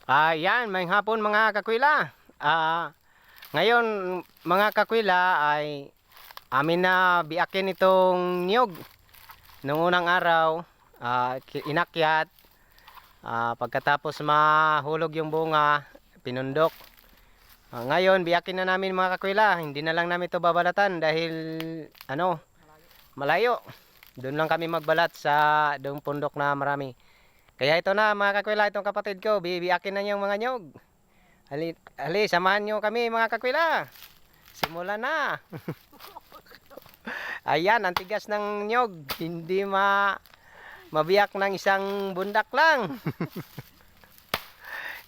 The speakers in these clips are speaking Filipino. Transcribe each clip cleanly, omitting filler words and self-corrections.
Yan, may hapon mga kakwila. Ngayon mga kakwila ay amin na biakin itong niyog. Noong unang araw, inakyat. Pagkatapos mahulog yung bunga, pinundok. Ngayon biakin na namin mga kakwila. Hindi na lang namin ito babalatan dahil malayo. Doon lang kami magbalat sa doong pundok na marami. Kaya ito na mga kakwila, itong kapatid ko, bibiyakin na niyong mga nyog. Ali, samahan niyo kami mga kakwila. Simulan na. Ayan, ang tigas ng nyog. Hindi mabiyak ng isang bundak lang.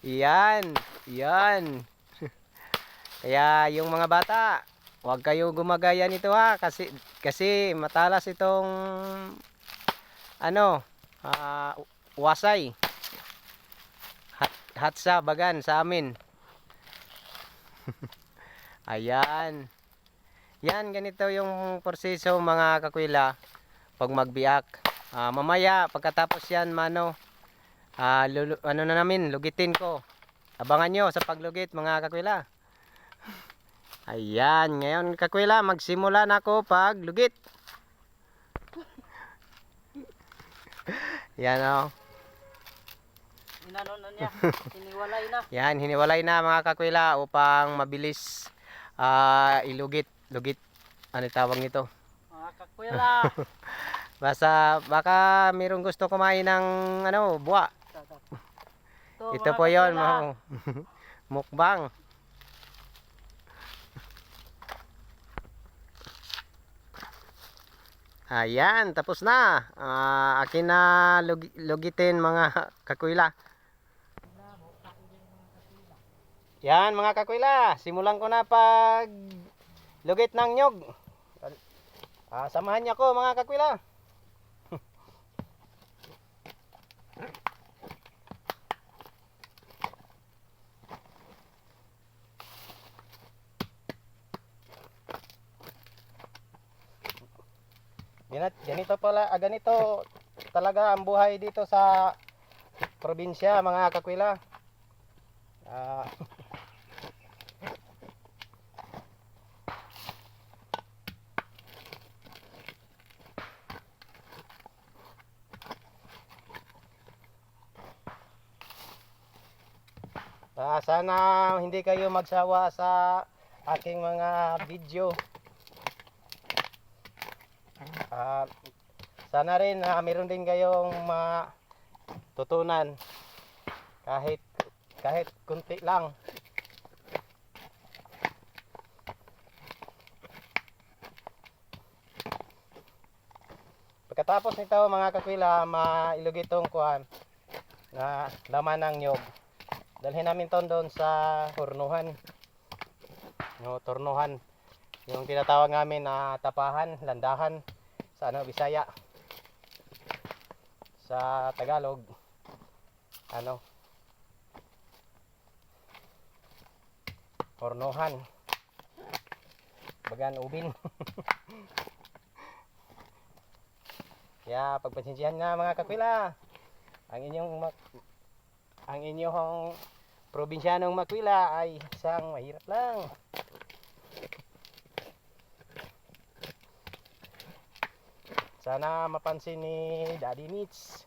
Yan, yan. Kaya yung mga bata, huwag kayo gumagaya nito ha. Kasi matalas itong wasay. Hatsa bagan sa amin. Ayan. Yan, ganito yung proseso mga kakwila pag magbiak. Mamaya pagkatapos yan lugitin ko. Abangan nyo sa paglugit mga kakwila. Ayan, ngayon kakwila, magsimula na ako paglugit. Yan o. Hiniwalay na. Yan, hiniwalay na mga kakwila upang mabilis ilugit. Lugit, ano tawag nito? Mga kakwila. Baka mayroong gusto kumain ng buwa. Ito po yon, mukbang. Ayan, tapos na. Akin na lugitin mga kakwila. Yan mga kakwila, simulan ko na pag lugit ng nyog. Samahan niyo ako mga kakwila. Ganito talaga ang buhay dito sa probinsya mga kakwila. Sana hindi kayo magsawa sa aking mga video. Sana rin meron din kayong matutunan kahit kunti lang. Pagkatapos nito mga kakwila, mailugit itong kuhan na laman ng nyog. Dalhin namin ito doon sa hornuhan. Tornuhan. Yung tinatawag namin na tapahan, landahan sa Bisaya. Sa Tagalog, hornuhan. Bagan ubin. Kaya pagpasensyahan nga mga kakwila. Ang inyong probinsyanong makwila ay isang mahirap lang. Sana mapansin ni Daddy Mitch.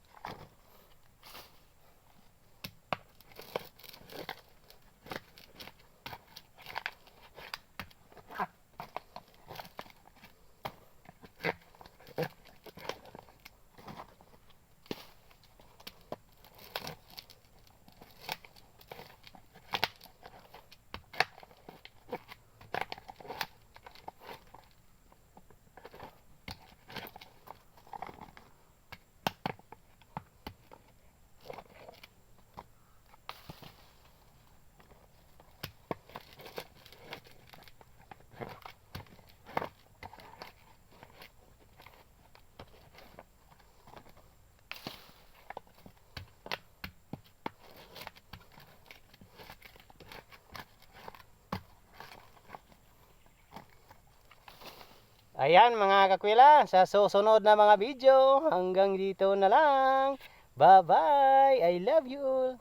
Ayan mga kakwila, sa susunod na mga video, hanggang dito na lang. Bye bye, I love you.